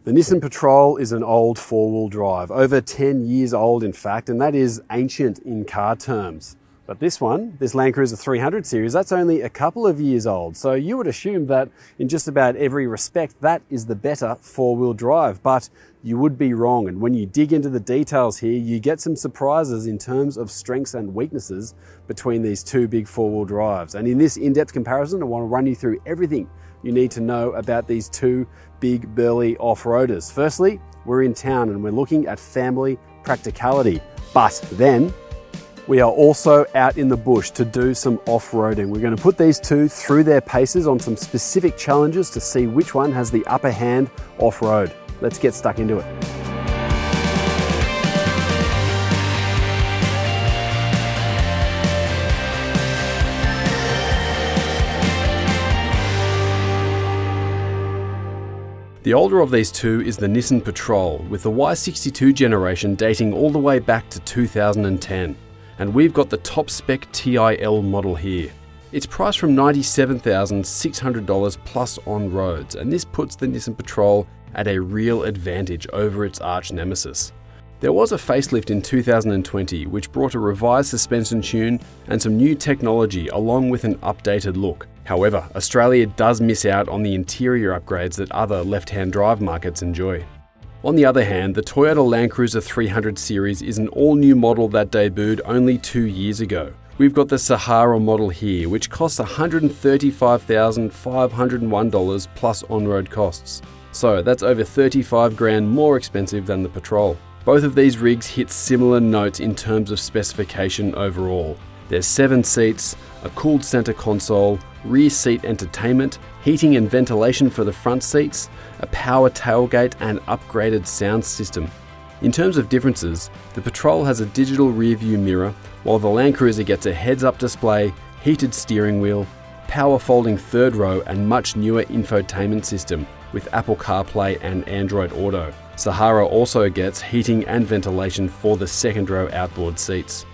The Nissan Patrol is an old four-wheel drive, over 10 years old in fact, and that is ancient in car terms. But this one, this LandCruiser 300 series, that's only a couple of years old. So you would assume that in just about every respect, that is the better four-wheel drive, but you would be wrong. And when you dig into the details here, you get some surprises in terms of strengths and weaknesses between these two big four-wheel drives. And in this in-depth comparison, I want to run you through everything you need to know about these two big burly off-roaders. Firstly, we're in town and we're looking at family practicality, but then we are also out in the bush to do some off-roading. We're going to put these two through their paces on some specific challenges to see which one has the upper hand off-road. Let's get stuck into it. The older of these two is the Nissan Patrol, with the Y62 generation dating all the way back to 2010. And we've got the top spec TIL model here. It's priced from $97,600 plus on roads, and this puts the Nissan Patrol at a real advantage over its arch nemesis. There was a facelift in 2020 which brought a revised suspension tune and some new technology along with an updated look. However, Australia does miss out on the interior upgrades that other left-hand drive markets enjoy. On the other hand, the Toyota LandCruiser 300 series is an all-new model that debuted only 2 years ago. We've got the Sahara model here, which costs $135,501 plus on-road costs. So that's over 35 grand more expensive than the Patrol. Both of these rigs hit similar notes in terms of specification overall. There's 7 seats, a cooled center console, rear seat entertainment, heating and ventilation for the front seats, a power tailgate and upgraded sound system. In terms of differences, the Patrol has a digital rear view mirror, while the LandCruiser gets a heads-up display, heated steering wheel, power folding third row and much newer infotainment system with Apple CarPlay and Android Auto. Sahara also gets heating and ventilation for the second row outboard seats.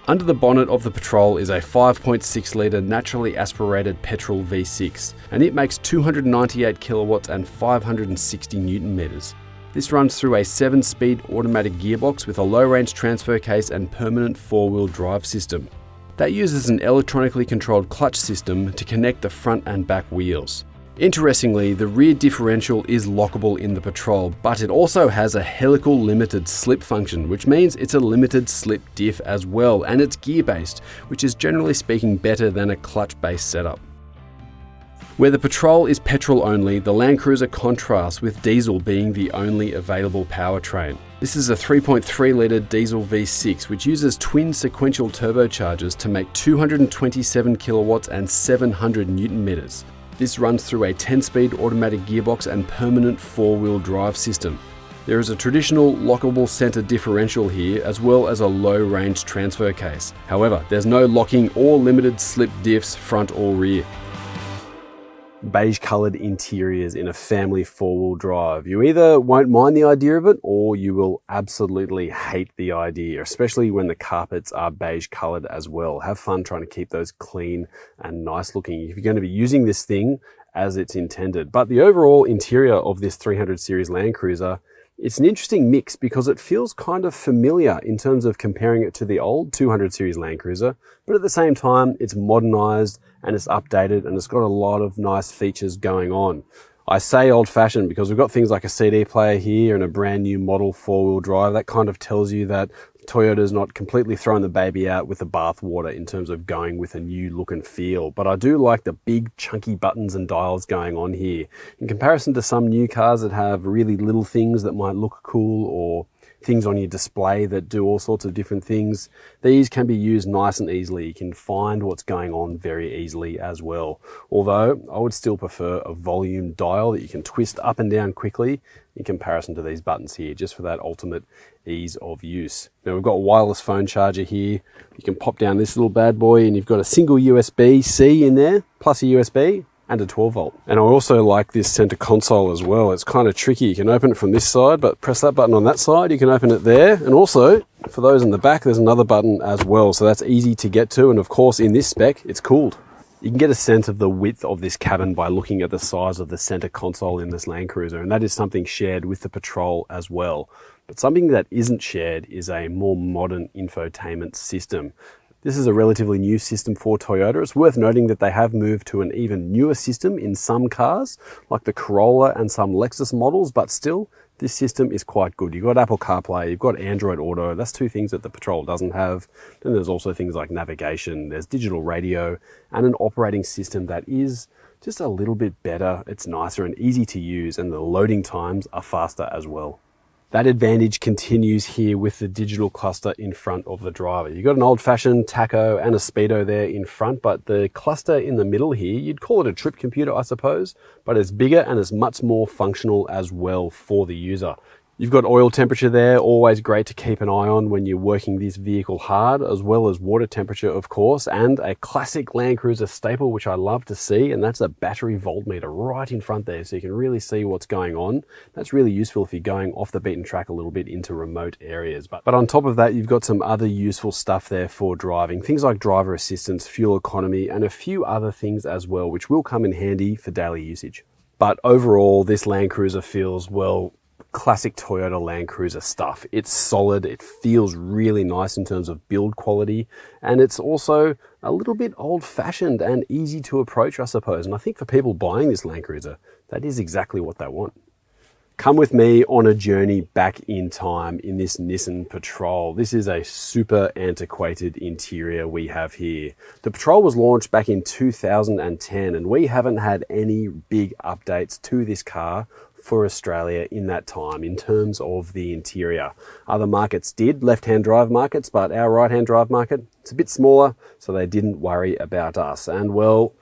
Under the bonnet of the Patrol is a 5.6 litre naturally aspirated petrol V6, and it makes 298 kilowatts and 560 newton meters. This runs through a 7-speed automatic gearbox with a low-range transfer case and permanent four-wheel drive system. That uses an electronically controlled clutch system to connect the front and back wheels. Interestingly, the rear differential is lockable in the Patrol, but it also has a helical limited slip function, which means it's a limited slip diff as well, and it's gear-based, which is generally speaking better than a clutch-based setup. Where the Patrol is petrol only, the LandCruiser contrasts with diesel being the only available powertrain. This is a 3.3 litre diesel V6 which uses twin sequential turbochargers to make 227 kilowatts and 700 newton meters. This runs through a 10-speed automatic gearbox and permanent four-wheel drive system. There is a traditional lockable center differential here, as well as a low-range transfer case. However, there's no locking or limited slip diffs front or rear. Beige coloured interiors in a family four-wheel drive. You either won't mind the idea of it or you will absolutely hate the idea, especially when the carpets are beige coloured as well. Have fun trying to keep those clean and nice looking if you're going to be using this thing as it's intended. But the overall interior of this 300 series LandCruiser, it's an interesting mix because it feels kind of familiar in terms of comparing it to the old 200 series LandCruiser, but at the same time, it's modernized and it's updated and it's got a lot of nice features going on. I say old-fashioned because we've got things like a CD player here and a brand new model four-wheel drive. That kind of tells you that Toyota's not completely throwing the baby out with the bathwater in terms of going with a new look and feel. But I do like the big chunky buttons and dials going on here. In comparison to some new cars that have really little things that might look cool or things on your display that do all sorts of different things, these can be used nice and easily. You can find what's going on very easily as well. Although I would still prefer a volume dial that you can twist up and down quickly in comparison to these buttons here, just for that ultimate ease of use. Now we've got a wireless phone charger here. You can pop down this little bad boy and you've got a single USB-C in there, plus a USB and a 12 volt. And I also like this center console as well. It's kind of tricky. You can open it from this side, but press that button on that side, you can open it there. And also, for those in the back, there's another button as well. So that's easy to get to. And of course, in this spec, it's cooled. You can get a sense of the width of this cabin by looking at the size of the center console in this LandCruiser, and that is something shared with the Patrol as well. But something that isn't shared is a more modern infotainment system. This is a relatively new system for Toyota. It's worth noting that they have moved to an even newer system in some cars, like the Corolla and some Lexus models, but still, this system is quite good. You've got Apple CarPlay, you've got Android Auto. That's two things that the Patrol doesn't have. Then there's also things like navigation, there's digital radio, and an operating system that is just a little bit better. It's nicer and easy to use, and the loading times are faster as well. That advantage continues here with the digital cluster in front of the driver. You've got an old-fashioned tacho and a speedo there in front, but the cluster in the middle here, you'd call it a trip computer, I suppose, but it's bigger and it's much more functional as well for the user. You've got oil temperature there, always great to keep an eye on when you're working this vehicle hard, as well as water temperature, of course, and a classic LandCruiser staple, which I love to see, and that's a battery voltmeter right in front there, so you can really see what's going on. That's really useful if you're going off the beaten track a little bit into remote areas. But on top of that, you've got some other useful stuff there for driving, things like driver assistance, fuel economy, and a few other things as well, which will come in handy for daily usage. But overall, this LandCruiser feels, well, classic Toyota LandCruiser stuff. It's solid, it feels really nice in terms of build quality, and it's also a little bit old-fashioned and easy to approach, I suppose. And I think for people buying this LandCruiser, that is exactly what they want. Come with me on a journey back in time in this Nissan Patrol. This is a super antiquated interior we have here. The Patrol was launched back in 2010, and we haven't had any big updates to this car for Australia in that time in terms of the interior. Other markets did, left-hand drive markets, but our right-hand drive market, it's a bit smaller, so they didn't worry about us. And well,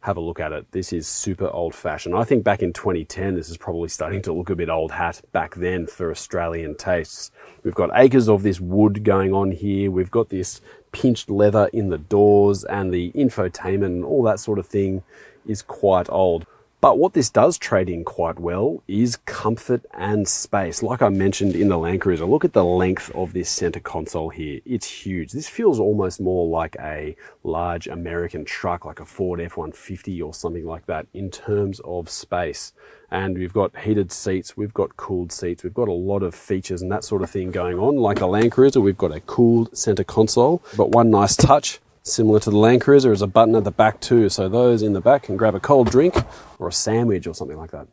have a look at it. This is super old-fashioned. I think back in 2010, this is probably starting to look a bit old hat back then for Australian tastes. We've got acres of this wood going on here. We've got this pinched leather in the doors, and the infotainment and all that sort of thing is quite old. But what this does trade in quite well is comfort and space. Like I mentioned in the LandCruiser, look at the length of this center console here. It's huge. This feels almost more like a large American truck, like a Ford F-150 or something like that in terms of space. And we've got heated seats, we've got cooled seats, we've got a lot of features and that sort of thing going on. Like the LandCruiser, we've got a cooled center console, but one nice touch, similar to the LandCruiser, is a button at the back too, so those in the back can grab a cold drink or a sandwich or something like that.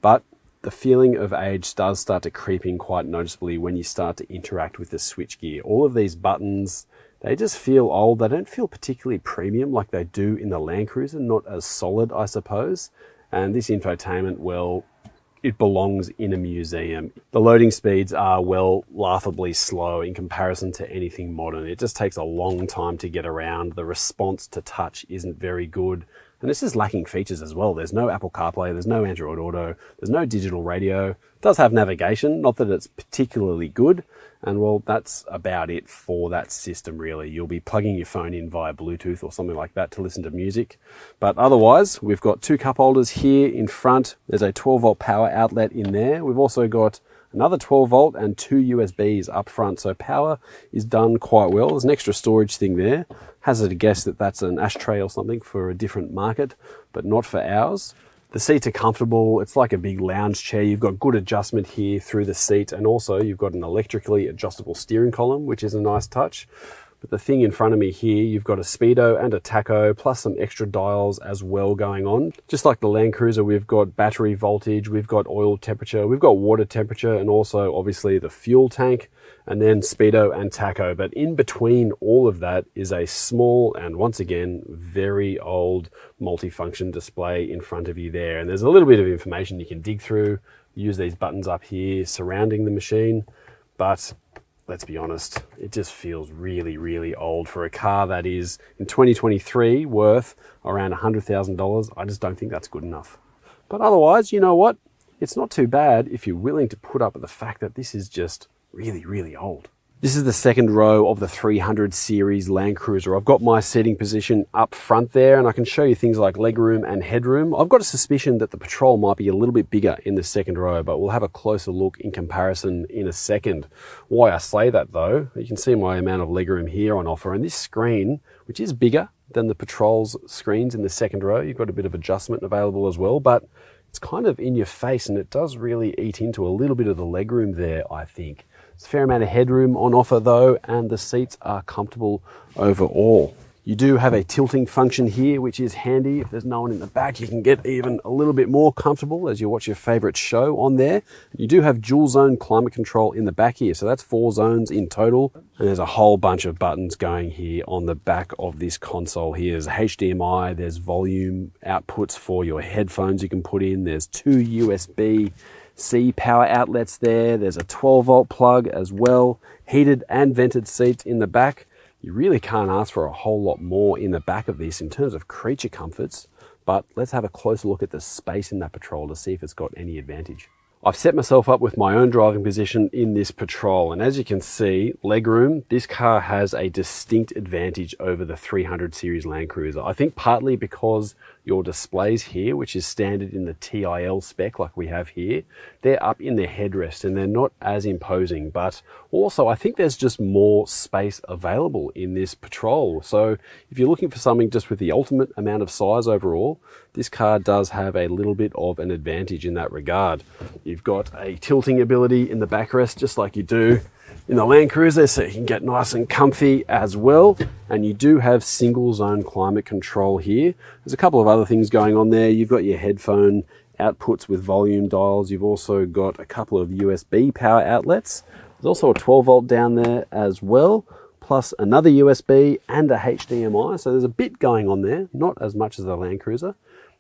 But the feeling of age does start to creep in quite noticeably when you start to interact with the switchgear. All of these buttons, they just feel old. They don't feel particularly premium like they do in the LandCruiser, not as solid, I suppose. And this infotainment, well, it belongs in a museum. The loading speeds are, well, laughably slow in comparison to anything modern. It just takes a long time to get around. The response to touch isn't very good. And it's just lacking features as well. There's no Apple CarPlay, there's no Android Auto, there's no digital radio. It does have navigation, not that it's particularly good. And well, that's about it for that system really. You'll be plugging your phone in via Bluetooth or something like that to listen to music. But otherwise, we've got two cup holders here in front. There's a 12-volt power outlet in there. We've also got another 12-volt and two USBs up front. So power is done quite well. There's an extra storage thing there. Hazard a guess that that's an ashtray or something for a different market, but not for ours. The seats are comfortable. It's like a big lounge chair. You've got good adjustment here through the seat, and also you've got an electrically adjustable steering column, which is a nice touch. But the thing in front of me here, you've got a speedo and a tacho, plus some extra dials as well going on. Just like the LandCruiser, we've got battery voltage, we've got oil temperature, we've got water temperature, and also obviously the fuel tank, and then speedo and tacho. But in between all of that is a small and once again, very old multifunction display in front of you there. And there's a little bit of information you can dig through, use these buttons up here surrounding the machine. But let's be honest, it just feels really, really old for a car that is in 2023 worth around $100,000. I just don't think that's good enough. But otherwise, you know what? It's not too bad if you're willing to put up with the fact that this is just really, really old. This is the second row of the 300 series LandCruiser. I've got my seating position up front there, and I can show you things like legroom and headroom. I've got a suspicion that the Patrol might be a little bit bigger in the second row, but we'll have a closer look in comparison in a second. Why I say that though, you can see my amount of legroom here on offer, and this screen, which is bigger than the Patrol's screens in the second row. You've got a bit of adjustment available as well, but it's kind of in your face and it does really eat into a little bit of the legroom there, I think. There's a fair amount of headroom on offer though, and the seats are comfortable overall. You do have a tilting function here, which is handy. If there's no one in the back, you can get even a little bit more comfortable as you watch your favorite show on there. You do have dual zone climate control in the back here, so that's 4 zones in total. And there's a whole bunch of buttons going here on the back of this console here. There's HDMI, there's volume outputs for your headphones you can put in. There's 2 USB-C power outlets there. There's a 12-volt plug as well. Heated and vented seats in the back. You really can't ask for a whole lot more in the back of this in terms of creature comforts, but let's have a closer look at the space in that Patrol to see if it's got any advantage. I've set myself up with my own driving position in this Patrol, and as you can see, legroom, this car has a distinct advantage over the 300 series LandCruiser. I think partly because your displays here, which is standard in the TIL spec like we have here, they're up in their headrest and they're not as imposing, but also I think there's just more space available in this Patrol. So if you're looking for something just with the ultimate amount of size overall, this car does have a little bit of an advantage in that regard. You've got a tilting ability in the backrest just like you do in the LandCruiser, so you can get nice and comfy as well. And you do have single zone climate control here. There's a couple of other things going on there. You've got your headphone outputs with volume dials. You've also got a couple of USB power outlets. There's also a 12-volt down there as well, plus another USB and a HDMI. So there's a bit going on there, not as much as the LandCruiser.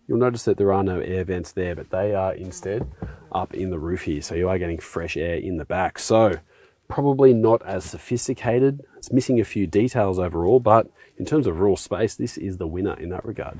You'll notice that there are no air vents there, but they are instead up in the roof here. So you are getting fresh air in the back. So probably not as sophisticated. It's missing a few details overall, but in terms of raw space, this is the winner in that regard.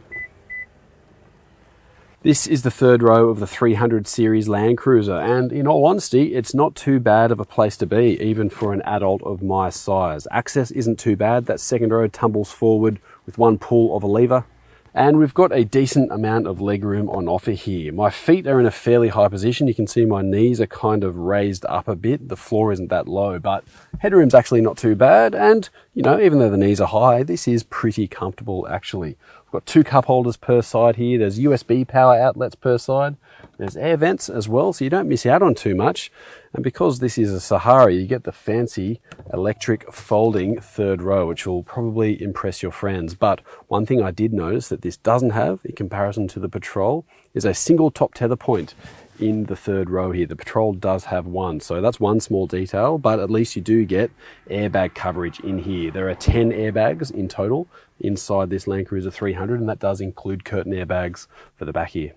This is the third row of the 300 series LandCruiser, and in all honesty, it's not too bad of a place to be, even for an adult of my size. Access isn't too bad. That second row tumbles forward with one pull of a lever. And we've got a decent amount of legroom on offer here. My feet are in a fairly high position. You can see my knees are kind of raised up a bit. The floor isn't that low, but headroom's actually not too bad. And, you know, even though the knees are high, this is pretty comfortable actually. We've got 2 cup holders per side here. There's USB power outlets per side. There's air vents as well, so you don't miss out on too much. And because this is a Sahara, you get the fancy electric folding third row, which will probably impress your friends. But one thing I did notice that this doesn't have, in comparison to the Patrol, is a single top tether point in the third row here. The Patrol does have one, so that's one small detail, but at least you do get airbag coverage in here. There are 10 airbags in total inside this LandCruiser 300, and that does include curtain airbags for the back here.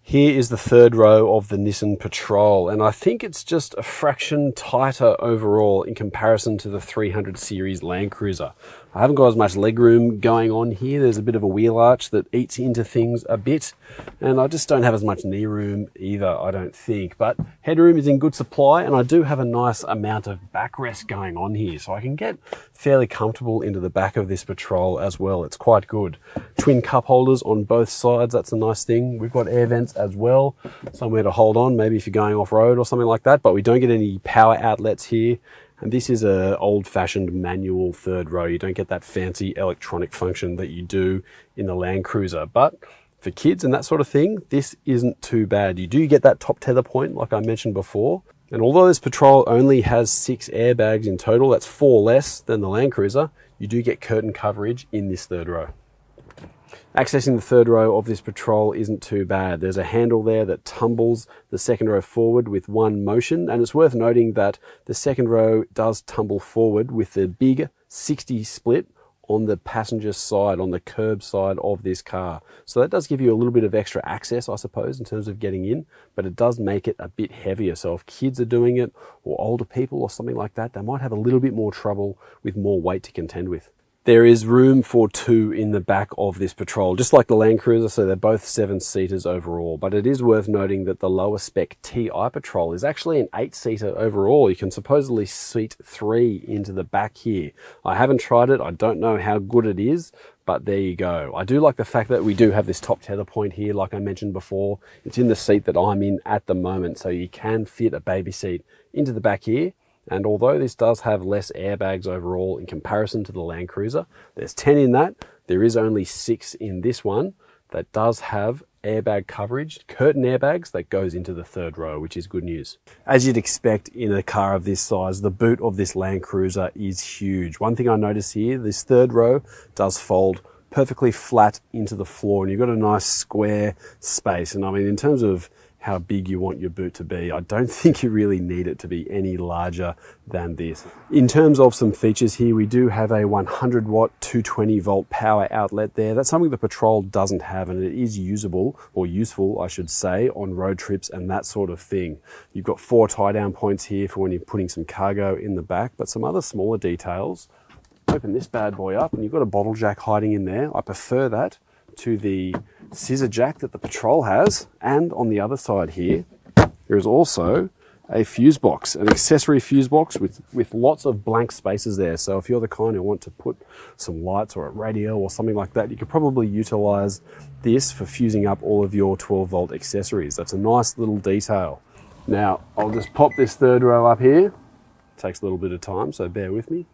Here is the third row of the Nissan Patrol, and I think it's just a fraction tighter overall in comparison to the 300 series LandCruiser. I haven't got as much legroom going on here. There's a bit of a wheel arch that eats into things a bit, and I just don't have as much knee room either, I don't think. But headroom is in good supply, and I do have a nice amount of backrest going on here, so I can get fairly comfortable into the back of this Patrol as well. It's quite good. Twin cup holders on both sides, that's a nice thing. We've got air vents as well, somewhere to hold on, maybe if you're going off-road or something like that, but we don't get any power outlets here. And this is an old-fashioned manual third row. You don't get that fancy electronic function that you do in the LandCruiser. But for kids and that sort of thing, this isn't too bad. You do get that top tether point, like I mentioned before. And although this Patrol only has 6 airbags in total, that's 4 less than the LandCruiser, you do get curtain coverage in this third row. Accessing the third row of this Patrol isn't too bad. There's a handle there that tumbles the second row forward with one motion, and it's worth noting that the second row does tumble forward with the big 60 split on the passenger side, on the curb side of this car. So that does give you a little bit of extra access, I suppose, in terms of getting in, but it does make it a bit heavier. So if kids are doing it, or older people or something like that, they might have a little bit more trouble with more weight to contend with. There is room for 2 in the back of this Patrol, just like the LandCruiser, so they're both 7-seaters overall. But it is worth noting that the lower spec TI Patrol is actually an 8-seater overall. You can supposedly seat 3 into the back here. I haven't tried it, I don't know how good it is, but there you go. I do like the fact that we do have this top tether point here, like I mentioned before. It's in the seat that I'm in at the moment, so you can fit a baby seat into the back here. And although this does have less airbags overall in comparison to the LandCruiser, there's 10 in that, There is only 6 in this one that does have airbag coverage, curtain airbags that goes into the third row, which is good news. As you'd expect in a car of this size, the boot of this LandCruiser is huge. One thing I notice here, this third row does fold perfectly flat into the floor, and you've got a nice square space. And I mean, in terms of how big you want your boot to be, I don't think you really need it to be any larger than this. In terms of some features here, we do have a 100 watt 220 volt power outlet there. That's something the Patrol doesn't have, and it is usable, or useful I should say, on road trips and that sort of thing. You've got 4 tie down points here for when you're putting some cargo in the back, but some other smaller details. Open this bad boy up and you've got a bottle jack hiding in there. I prefer that to the scissor jack that the Patrol has. And on the other side here, there is also a fuse box, an accessory fuse box with lots of blank spaces there. So if you're the kind who want to put some lights or a radio or something like that, you could probably utilize this for fusing up all of your 12 volt accessories. That's a nice little detail. Now, I'll just pop this third row up here. It takes a little bit of time, so bear with me.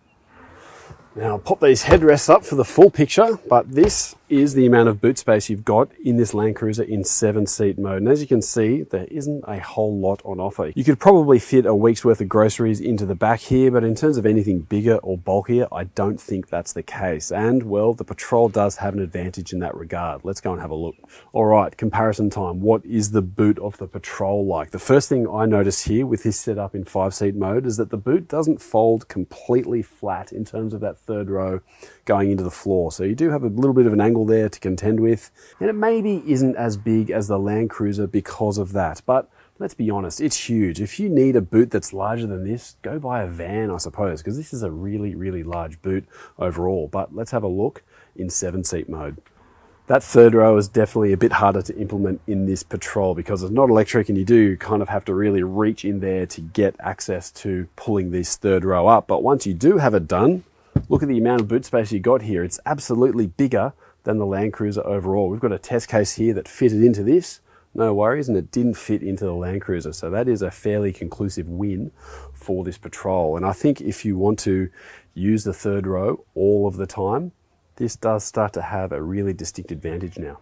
Now I'll pop these headrests up for the full picture, but this is the amount of boot space you've got in this LandCruiser in 7-seat mode. And as you can see, there isn't a whole lot on offer. You could probably fit a week's worth of groceries into the back here, but in terms of anything bigger or bulkier, I don't think that's the case. And well, the Patrol does have an advantage in that regard. Let's go and have a look. All right, comparison time. What is the boot of the Patrol like? The first thing I notice here with this setup in 5-seat mode is that the boot doesn't fold completely flat in terms of that third row going into the floor. So you do have a little bit of an angle there to contend with, and it maybe isn't as big as the LandCruiser because of that, but let's be honest, it's huge. If you need a boot that's larger than this, go buy a van, I suppose, because this is a really, really large boot overall. But let's have a look in 7-seat mode. That third row is definitely a bit harder to implement in this Patrol because it's not electric, and you do kind of have to really reach in there to get access to pulling this third row up. But once you do have it done, look at the amount of boot space you got here. It's absolutely bigger than the LandCruiser overall. We've got a test case here that fitted into this, no worries, and it didn't fit into the LandCruiser. So that is a fairly conclusive win for this Patrol. And I think if you want to use the third row all of the time, this does start to have a really distinct advantage now.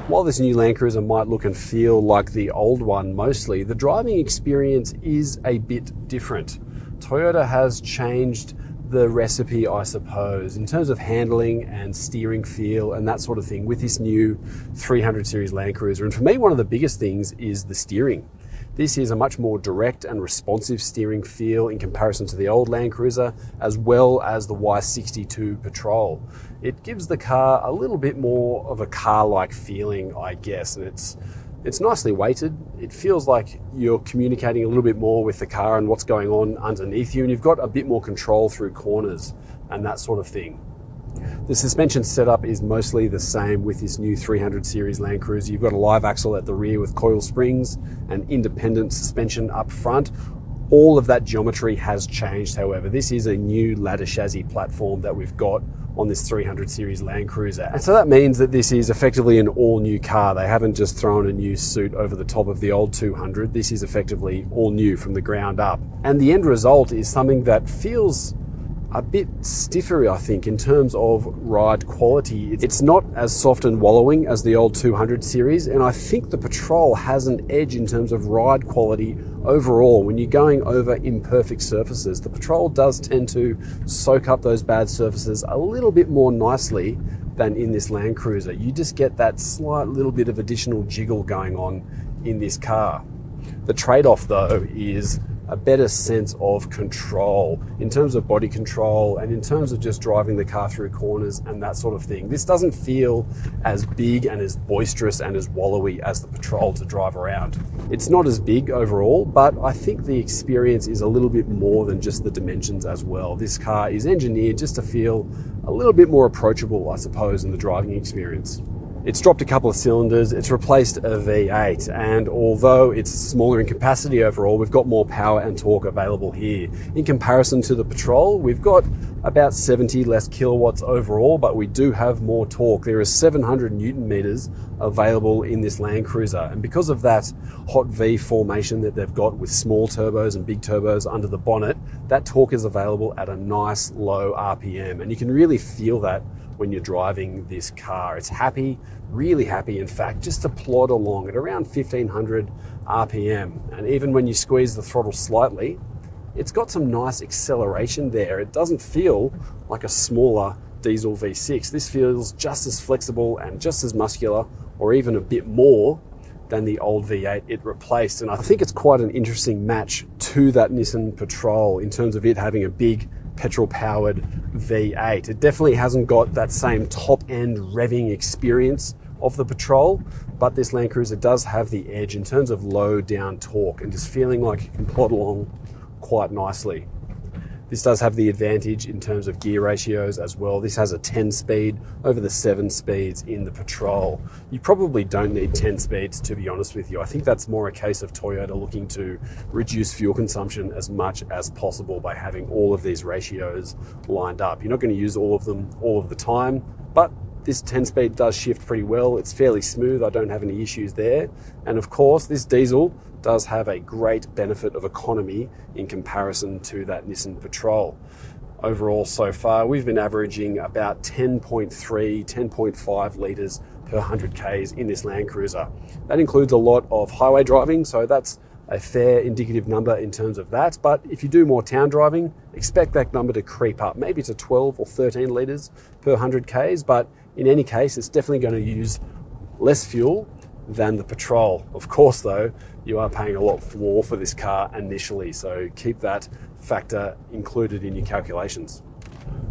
While this new LandCruiser might look and feel like the old one mostly, the driving experience is a bit different. Toyota has changed the recipe, I suppose, in terms of handling and steering feel and that sort of thing with this new 300 series LandCruiser. And for me, one of the biggest things is the steering. This is a much more direct and responsive steering feel in comparison to the old LandCruiser, as well as the Y62 Patrol. It gives the car a little bit more of a car-like feeling, I guess, and it's nicely weighted. It feels like you're communicating a little bit more with the car and what's going on underneath you, and you've got a bit more control through corners and that sort of thing. The suspension setup is mostly the same with this new 300 series LandCruiser. You've got a live axle at the rear with coil springs and independent suspension up front. All of that geometry has changed, however. This is a new ladder chassis platform that we've got on this 300 series LandCruiser. And so that means that this is effectively an all new car. They haven't just thrown a new suit over the top of the old 200. This is effectively all new from the ground up. And the end result is something that feels a bit stiffer, I think, in terms of ride quality. It's not as soft and wallowing as the old 200 series, and I think the Patrol has an edge in terms of ride quality overall. When you're going over imperfect surfaces, the Patrol does tend to soak up those bad surfaces a little bit more nicely than in this LandCruiser. You just get that slight little bit of additional jiggle going on in this car. The trade-off, though, is a better sense of control in terms of body control and in terms of just driving the car through corners and that sort of thing. This doesn't feel as big and as boisterous and as wallowy as the Patrol to drive around. It's not as big overall, but I think the experience is a little bit more than just the dimensions as well. This car is engineered just to feel a little bit more approachable, I suppose, in the driving experience. It's dropped a couple of cylinders, it's replaced a V8, and although it's smaller in capacity overall, we've got more power and torque available here. In comparison to the Patrol, we've got about 70 less kilowatts overall, but we do have more torque. There is 700 Newton meters available in this LandCruiser, and because of that hot V formation that they've got with small turbos and big turbos under the bonnet, that torque is available at a nice low RPM, and you can really feel that when you're driving this car. It's happy, really happy in fact, just to plod along at around 1500 RPM. And even when you squeeze the throttle slightly, it's got some nice acceleration there. It doesn't feel like a smaller diesel V6. This feels just as flexible and just as muscular, or even a bit more than the old V8 it replaced. And I think it's quite an interesting match to that Nissan Patrol in terms of it having a big petrol-powered V8. It definitely hasn't got that same top-end revving experience of the Patrol, but this LandCruiser does have the edge in terms of low-down torque and just feeling like it can plod along quite nicely. This does have the advantage in terms of gear ratios as well. This has a 10-speed over the 7 speeds in the Patrol. You probably don't need 10 speeds, to be honest with you. I think that's more a case of Toyota looking to reduce fuel consumption as much as possible by having all of these ratios lined up. You're not going to use all of them all of the time, but this 10-speed does shift pretty well. It's fairly smooth. I don't have any issues there. And of course, this diesel does have a great benefit of economy in comparison to that Nissan Patrol. Overall, so far, we've been averaging about 10.3, 10.5 litres per 100 Ks in this LandCruiser. That includes a lot of highway driving, so that's a fair indicative number in terms of that. But if you do more town driving, expect that number to creep up, maybe to 12 or 13 litres per 100 Ks. But in any case, it's definitely going to use less fuel than the Patrol. Of course, though, you are paying a lot more for this car initially, so keep that factor included in your calculations.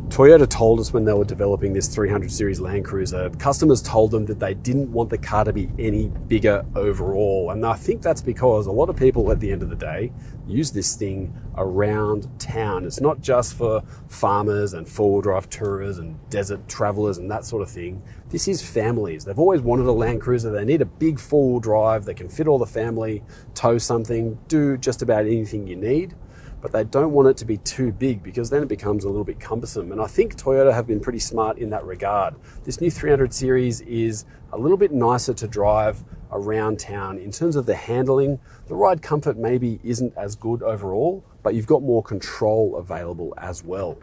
Toyota told us when they were developing this 300 series LandCruiser, customers told them that they didn't want the car to be any bigger overall. And I think that's because a lot of people at the end of the day use this thing around town. It's not just for farmers and four-wheel drive tourers and desert travelers and that sort of thing. This is families. They've always wanted a LandCruiser. They need a big four-wheel drive that can fit all the family, tow something, do just about anything you need. But they don't want it to be too big because then it becomes a little bit cumbersome. And I think Toyota have been pretty smart in that regard. This new 300 series is a little bit nicer to drive around town. In terms of the handling, the ride comfort maybe isn't as good overall, but you've got more control available as well.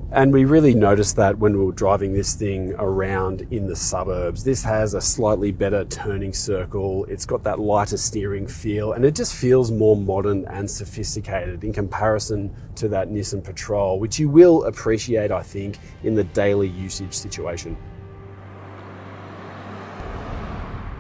And we really noticed that when we were driving this thing around in the suburbs. This has a slightly better turning circle. It's got that lighter steering feel, and it just feels more modern and sophisticated in comparison to that Nissan Patrol, which you will appreciate, I think, in the daily usage situation.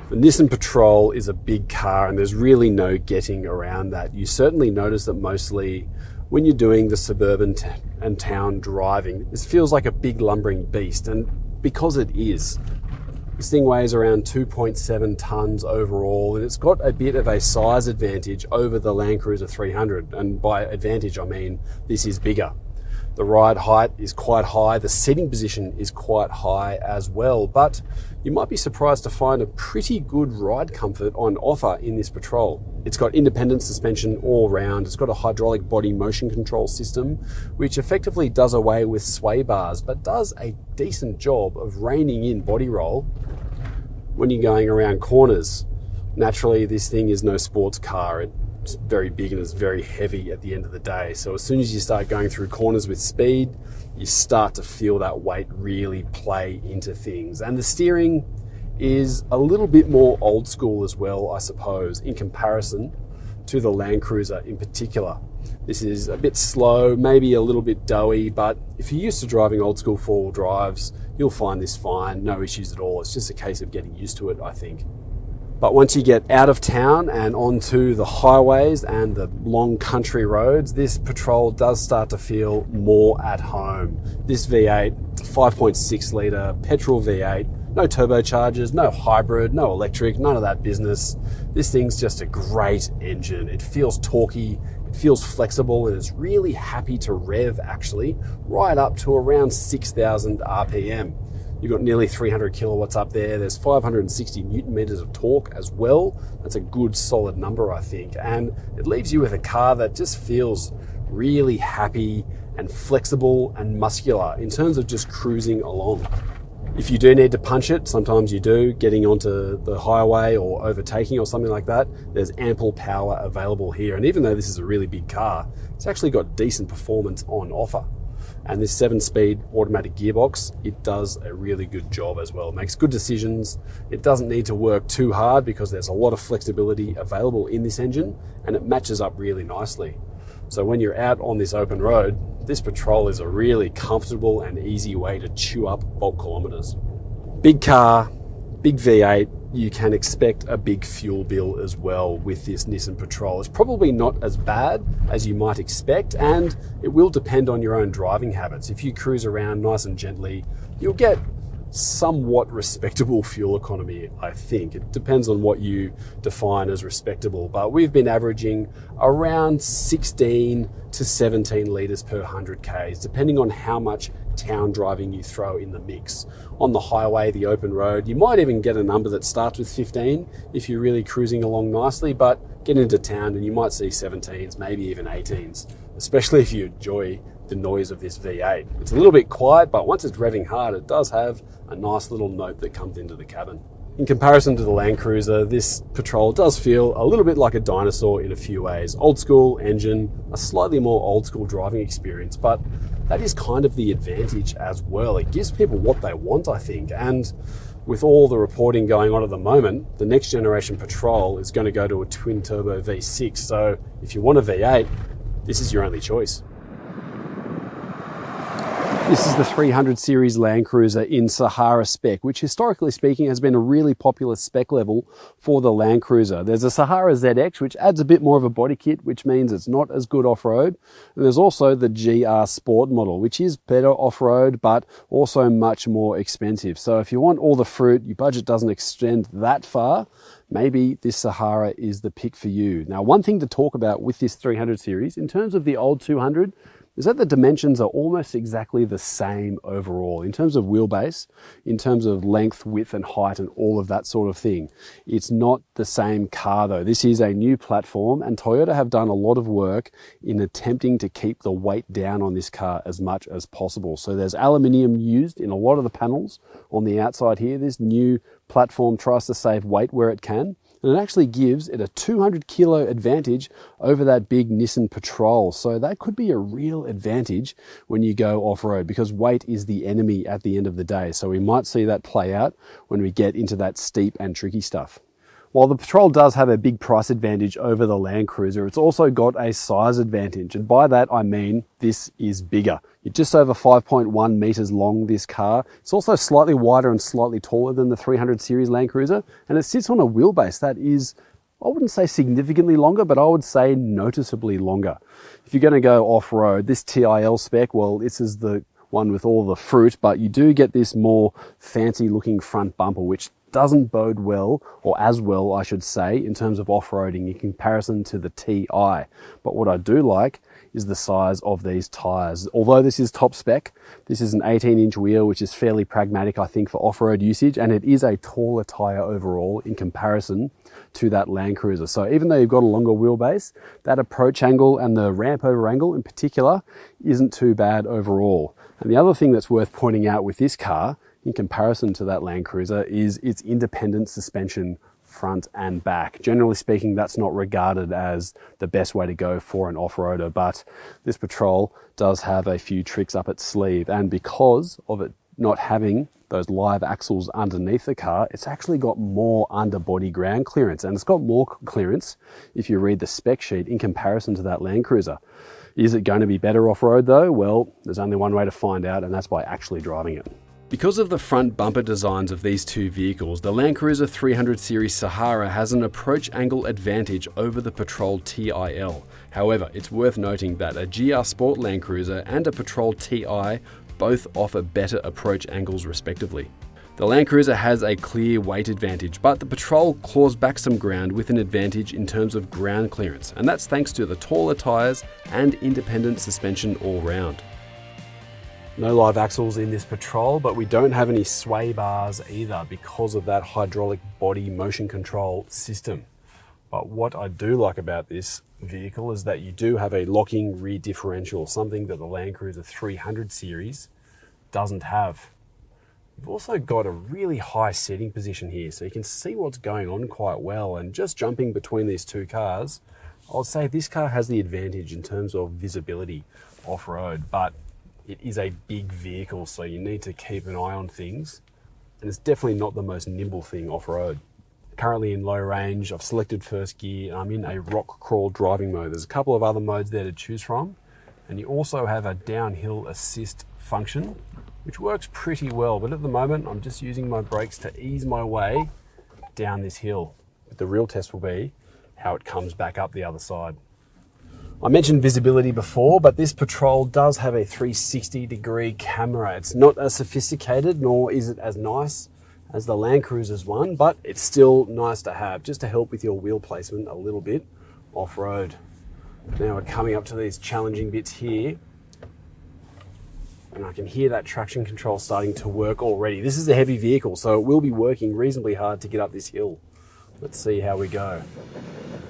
The Nissan Patrol is a big car, and there's really no getting around that. You certainly notice that mostly when you're doing the suburban and town driving, this feels like a big lumbering beast, and because it is. This thing weighs around 2.7 tons overall, and it's got a bit of a size advantage over the LandCruiser 300, and by advantage I mean this is bigger. The ride height is quite high, the seating position is quite high as well, but you might be surprised to find a pretty good ride comfort on offer in this Patrol. It's got independent suspension all round, it's got a hydraulic body motion control system, which effectively does away with sway bars, but does a decent job of reining in body roll when you're going around corners. Naturally, this thing is no sports car. It's very big and it's very heavy at the end of the day. So as soon as you start going through corners with speed, you start to feel that weight really play into things. And the steering is a little bit more old school as well, I suppose, in comparison to the LandCruiser in particular. This is a bit slow, maybe a little bit doughy, but if you're used to driving old school four-wheel drives, you'll find this fine, no issues at all. It's just a case of getting used to it, I think. But once you get out of town and onto the highways and the long country roads, this Patrol does start to feel more at home. This V8, 5.6 litre petrol V8, no turbochargers, no hybrid, no electric, none of that business. This thing's just a great engine. It feels torquey, it feels flexible, and it's really happy to rev actually, right up to around 6,000 RPM. You've got nearly 300 kilowatts up there. There's 560 Newton meters of torque as well. That's a good solid number, I think. And it leaves you with a car that just feels really happy and flexible and muscular in terms of just cruising along. If you do need to punch it, sometimes you do, getting onto the highway or overtaking or something like that, there's ample power available here. And even though this is a really big car, it's actually got decent performance on offer. And this 7-speed automatic gearbox, it does a really good job as well. It makes good decisions. It doesn't need to work too hard because there's a lot of flexibility available in this engine, and it matches up really nicely. So when you're out on this open road, this Patrol is a really comfortable and easy way to chew up bulk kilometers. Big car, big V8, you can expect a big fuel bill as well with this Nissan Patrol. It's probably not as bad as you might expect, and it will depend on your own driving habits. If you cruise around nice and gently, you'll get somewhat respectable fuel economy, I think. It depends on what you define as respectable, but we've been averaging around 16 to 17 litres per 100 Ks, depending on how much town driving you throw in the mix. On the highway, the open road, you might even get a number that starts with 15 if you're really cruising along nicely, but get into town and you might see 17s, maybe even 18s, especially if you enjoy the noise of this V8. It's a little bit quiet, but once it's revving hard, it does have a nice little note that comes into the cabin. In comparison to the LandCruiser, this Patrol does feel a little bit like a dinosaur in a few ways. Old school engine, a slightly more old school driving experience, but that is kind of the advantage as well. It gives people what they want, I think, and with all the reporting going on at the moment, the next generation Patrol is going to go to a twin turbo V6, so if you want a V8, this is your only choice. This is the 300 series LandCruiser in Sahara spec, which historically speaking has been a really popular spec level for the LandCruiser. There's a Sahara ZX, which adds a bit more of a body kit, which means it's not as good off-road. And there's also the GR Sport model, which is better off-road, but also much more expensive. So if you want all the fruit, your budget doesn't extend that far, maybe this Sahara is the pick for you. Now, one thing to talk about with this 300 series, in terms of the old 200, is that the dimensions are almost exactly the same overall in terms of wheelbase, in terms of length, width and height and all of that sort of thing. It's not the same car though. This is a new platform, and Toyota have done a lot of work in attempting to keep the weight down on this car as much as possible. So there's aluminium used in a lot of the panels on the outside here. This new platform tries to save weight where it can, and it actually gives it a 200 kilo advantage over that big Nissan Patrol. So that could be a real advantage when you go off-road, because weight is the enemy at the end of the day. So we might see that play out when we get into that steep and tricky stuff. While the Patrol does have a big price advantage over the LandCruiser, it's also got a size advantage. And by that, I mean this is bigger. You're just over 5.1 meters long, this car. It's also slightly wider and slightly taller than the 300 series LandCruiser. And it sits on a wheelbase that is, I wouldn't say significantly longer, but I would say noticeably longer. If you're going to go off-road, this TIL spec, well, this is the one with all the fruit, but you do get this more fancy looking front bumper, which doesn't bode well, or as well, I should say, in terms of off-roading in comparison to the TI. But what I do like is the size of these tires. Although this is top spec, this is an 18-inch wheel, which is fairly pragmatic, I think, for off-road usage, and it is a taller tire overall in comparison to that LandCruiser. So even though you've got a longer wheelbase, that approach angle and the ramp over angle in particular isn't too bad overall. And the other thing that's worth pointing out with this car in comparison to that LandCruiser is its independent suspension front and back. Generally speaking, that's not regarded as the best way to go for an off-roader, but this Patrol does have a few tricks up its sleeve, and because of it not having those live axles underneath the car, it's actually got more underbody ground clearance, and it's got more clearance if you read the spec sheet in comparison to that LandCruiser. Is it going to be better off-road though? Well, there's only one way to find out, and that's by actually driving it. Because of the front bumper designs of these two vehicles, the LandCruiser 300 series Sahara has an approach angle advantage over the Patrol TIL. However, it's worth noting that a GR Sport LandCruiser and a Patrol TI both offer better approach angles respectively. The LandCruiser has a clear weight advantage, but the Patrol claws back some ground with an advantage in terms of ground clearance, and that's thanks to the taller tyres and independent suspension all round. No live axles in this Patrol, but we don't have any sway bars either because of that hydraulic body motion control system. But what I do like about this vehicle is that you do have a locking rear differential, something that the LandCruiser 300 series doesn't have. You've also got a really high seating position here, so you can see what's going on quite well. And just jumping between these two cars, I'll say this car has the advantage in terms of visibility off-road, but it is a big vehicle, so you need to keep an eye on things. And it's definitely not the most nimble thing off-road. Currently in low range, I've selected first gear, and I'm in a rock crawl driving mode. There's a couple of other modes there to choose from. And you also have a downhill assist function, which works pretty well. But at the moment, I'm just using my brakes to ease my way down this hill. But the real test will be how it comes back up the other side. I mentioned visibility before, but this Patrol does have a 360-degree camera. It's not as sophisticated, nor is it as nice as the LandCruiser's one, but it's still nice to have, just to help with your wheel placement a little bit off-road. Now we're coming up to these challenging bits here, and I can hear that traction control starting to work already. This is a heavy vehicle, so it will be working reasonably hard to get up this hill. Let's see how we go.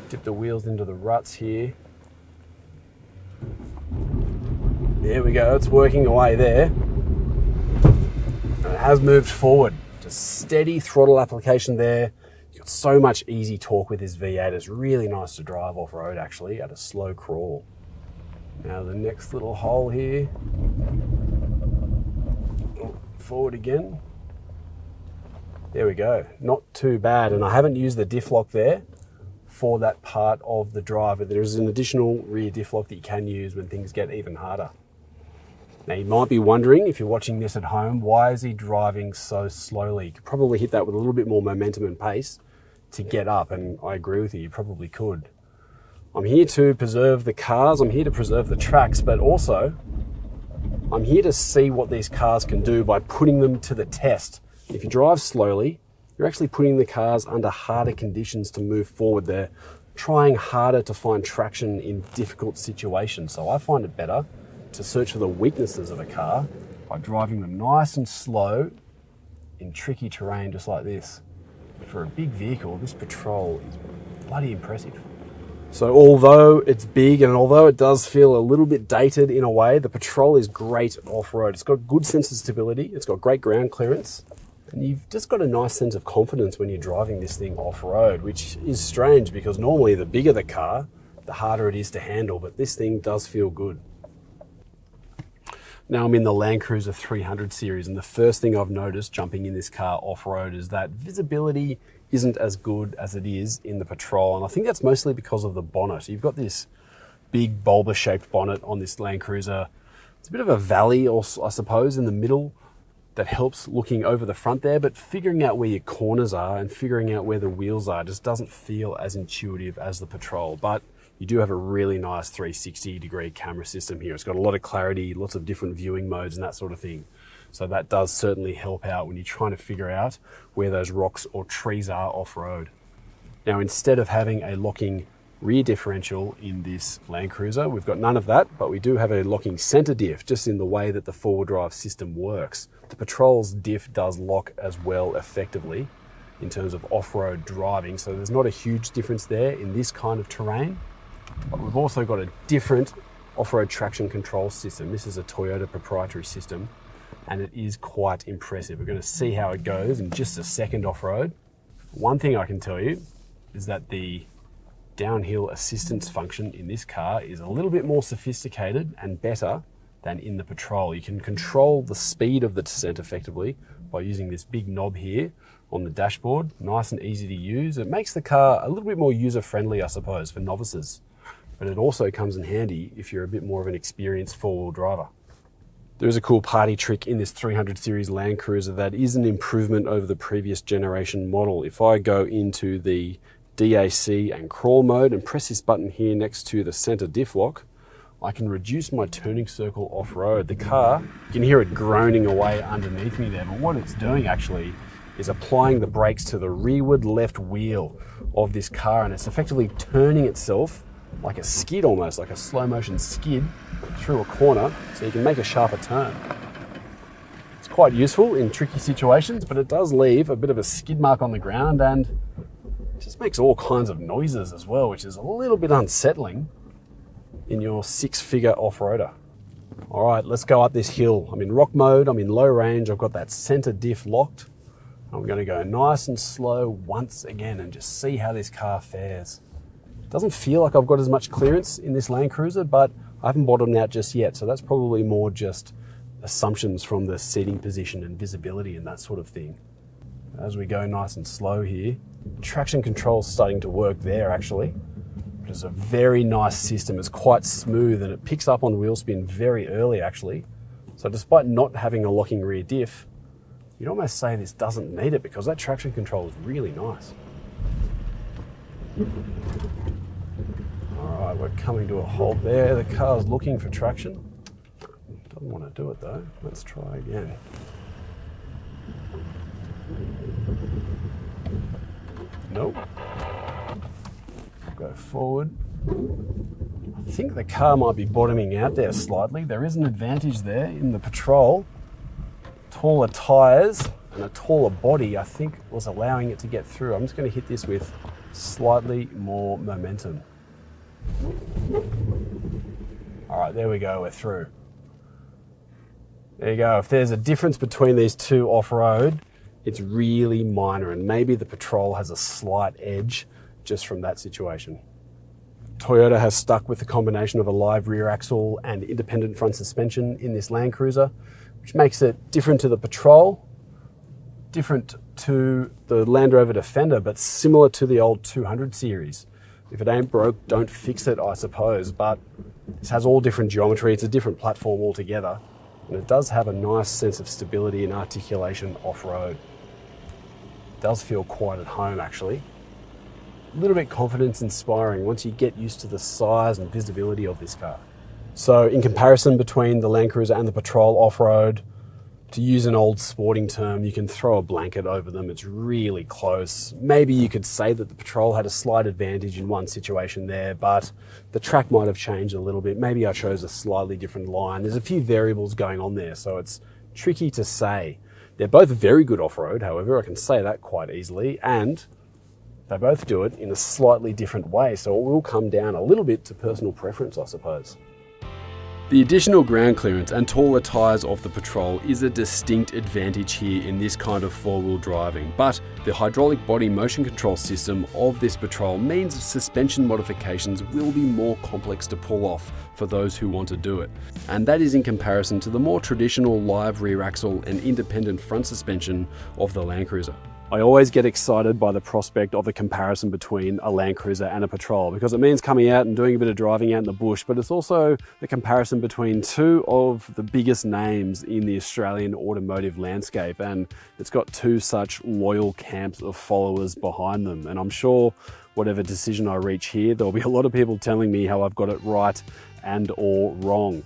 Dip the wheels into the ruts here. There we go, it's working away there. And it has moved forward. Just steady throttle application there. You've got so much easy torque with this V8. It's really nice to drive off-road actually at a slow crawl. Now the next little hole here. Forward again. There we go, not too bad. And I haven't used the diff lock there for that part of the drive, but there is an additional rear diff lock that you can use when things get even harder. Now you might be wondering, if you're watching this at home, why is he driving so slowly? You could probably hit that with a little bit more momentum and pace to get up, and I agree with you, you probably could. I'm here to preserve the cars, I'm here to preserve the tracks, but also I'm here to see what these cars can do by putting them to the test. If you drive slowly, you're actually putting the cars under harder conditions to move forward. They're trying harder to find traction in difficult situations. So I find it better to search for the weaknesses of a car by driving them nice and slow in tricky terrain just like this. For a big vehicle, this Patrol is bloody impressive. So although it's big and although it does feel a little bit dated in a way, the Patrol is great off-road. It's got good sense of stability, it's got great ground clearance, and you've just got a nice sense of confidence when you're driving this thing off-road, which is strange because normally the bigger the car, the harder it is to handle, but this thing does feel good. Now I'm in the LandCruiser 300 series, and the first thing I've noticed jumping in this car off-road is that visibility isn't as good as it is in the Patrol, and I think that's mostly because of the bonnet. You've got this big bulbous-shaped bonnet on this LandCruiser. It's a bit of a valley, or I suppose, in the middle that helps looking over the front there, but figuring out where your corners are and figuring out where the wheels are just doesn't feel as intuitive as the Patrol. But you do have a really nice 360-degree camera system here. It's got a lot of clarity, lots of different viewing modes and that sort of thing. So that does certainly help out when you're trying to figure out where those rocks or trees are off-road. Now, instead of having a locking rear differential in this LandCruiser, we've got none of that, but we do have a locking center diff, just in the way that the four-wheel drive system works. The Patrol's diff does lock as well effectively in terms of off-road driving, so there's not a huge difference there in this kind of terrain. But we've also got a different off-road traction control system. This is a Toyota proprietary system, and it is quite impressive. We're going to see how it goes in just a second off-road. One thing I can tell you is that the downhill assistance function in this car is a little bit more sophisticated and better than in the Patrol. You can control the speed of the descent effectively by using this big knob here on the dashboard. Nice and easy to use. It makes the car a little bit more user-friendly, I suppose, for novices. But it also comes in handy if you're a bit more of an experienced four-wheel driver. There is a cool party trick in this 300 series LandCruiser that is an improvement over the previous generation model. If I go into the DAC and crawl mode and press this button here next to the center diff lock, I can reduce my turning circle off-road. The car, you can hear it groaning away underneath me there, but what it's doing actually is applying the brakes to the rearward left wheel of this car, and it's effectively turning itself like a skid almost, like a slow motion skid through a corner so you can make a sharper turn. quite useful in tricky situations, but it does leave a bit of a skid mark on the ground and it just makes all kinds of noises as well, which is a little bit unsettling in your 6-figure off-roader. All right, let's go up this hill. I'm in rock mode, I'm in low range, I've got that center diff locked. I'm gonna go nice and slow once again and just see how this car fares. It doesn't feel like I've got as much clearance in this LandCruiser, but I haven't bottomed out just yet, so that's probably more just assumptions from the seating position and visibility and that sort of thing. As we go nice and slow here, traction control's starting to work there actually. It's a very nice system. It's quite smooth and it picks up on wheel spin very early actually. So despite not having a locking rear diff, you'd almost say this doesn't need it because that traction control is really nice. All right, we're coming to a halt there. The car's looking for traction. Doesn't want to do it though. Let's try again. Nope. Go forward. I think the car might be bottoming out there slightly. There is an advantage there in the Patrol. Taller tyres and a taller body, I think, was allowing it to get through. I'm just going to hit this with slightly more momentum. All right, there we go, we're through. There you go. If there's a difference between these two off-road, it's really minor, and maybe the Patrol has a slight edge just from that situation. Toyota has stuck with the combination of a live rear axle and independent front suspension in this LandCruiser, which makes it different to the Patrol, different to the Land Rover Defender, but similar to the old 200 series. If it ain't broke, don't fix it, I suppose, but this has all different geometry. It's a different platform altogether. And it does have a nice sense of stability and articulation off-road. It does feel quite at home, actually. A little bit confidence inspiring once you get used to the size and visibility of this car. So in comparison between the LandCruiser and the Patrol off-road, to use an old sporting term, you can throw a blanket over them. It's really close. Maybe you could say that the Patrol had a slight advantage in one situation there, but the track might have changed a little bit. Maybe I chose a slightly different line. There's a few variables going on there, so it's tricky to say. They're both very good off-road, however, I can say that quite easily, and they both do it in a slightly different way, so it will come down a little bit to personal preference, I suppose. The additional ground clearance and taller tyres of the Patrol is a distinct advantage here in this kind of four-wheel driving, but the hydraulic body motion control system of this Patrol means suspension modifications will be more complex to pull off for those who want to do it, and that is in comparison to the more traditional live rear axle and independent front suspension of the LandCruiser. I always get excited by the prospect of a comparison between a LandCruiser and a Patrol because it means coming out and doing a bit of driving out in the bush, but it's also a comparison between two of the biggest names in the Australian automotive landscape, and it's got two such loyal camps of followers behind them. And I'm sure whatever decision I reach here, there'll be a lot of people telling me how I've got it right and or wrong.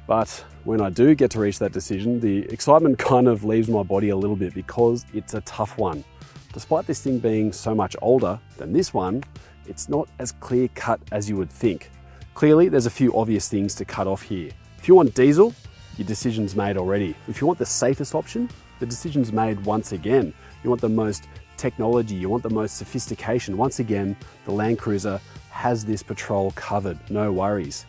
But when I do get to reach that decision, the excitement kind of leaves my body a little bit because it's a tough one. Despite this thing being so much older than this one, it's not as clear cut as you would think. Clearly, there's a few obvious things to cut off here. If you want diesel, your decision's made already. If you want the safest option, the decision's made once again. You want the most technology, you want the most sophistication. Once again, the LandCruiser has this Patrol covered, no worries.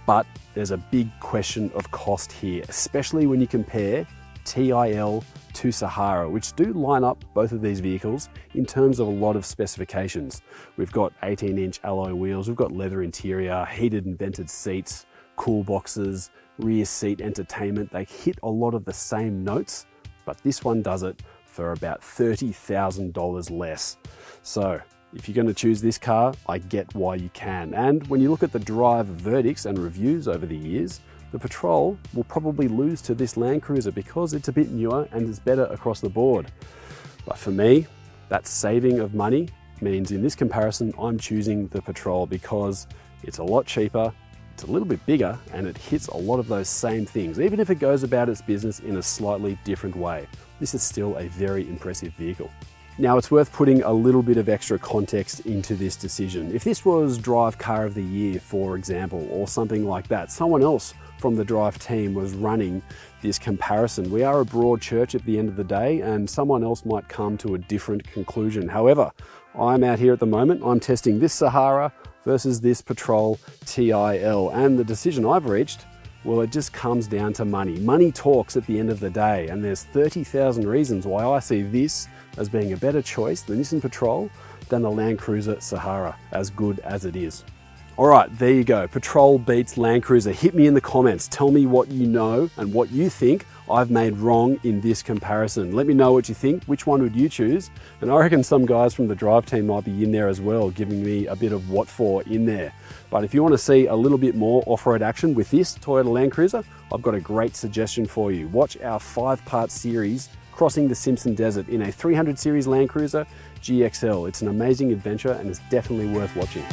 But there's a big question of cost here, especially when you compare TIL to Sahara, which do line up both of these vehicles in terms of a lot of specifications. We've got 18-inch alloy wheels, we've got leather interior, heated and vented seats, cool boxes, rear seat entertainment. They hit a lot of the same notes, but this one does it for about $30,000 less. So if you're going to choose this car, I get why you can. And when you look at the drive verdicts and reviews over the years, the Patrol will probably lose to this LandCruiser because it's a bit newer and is better across the board. But for me, that saving of money means in this comparison, I'm choosing the Patrol because it's a lot cheaper, it's a little bit bigger, and it hits a lot of those same things, even if it goes about its business in a slightly different way. This is still a very impressive vehicle. Now it's worth putting a little bit of extra context into this decision. If this was Drive Car of the Year, for example, or something like that, someone else from the Drive team was running this comparison. We are a broad church at the end of the day, and someone else might come to a different conclusion. However, I'm out here at the moment, I'm testing this Sahara versus this Patrol TIL, and the decision I've reached, well, it just comes down to money. Money talks at the end of the day, and there's 30,000 reasons why I see this as being a better choice, the Nissan Patrol, than the LandCruiser Sahara, as good as it is. All right, there you go. Patrol beats LandCruiser. Hit me in the comments. Tell me what you know and what you think I've made wrong in this comparison. Let me know what you think. Which one would you choose? And I reckon some guys from the Drive team might be in there as well, giving me a bit of what for in there. But if you want to see a little bit more off-road action with this Toyota LandCruiser, I've got a great suggestion for you. Watch our 5-part series, Crossing the Simpson Desert, in a 300 series LandCruiser GXL. It's an amazing adventure and it's definitely worth watching.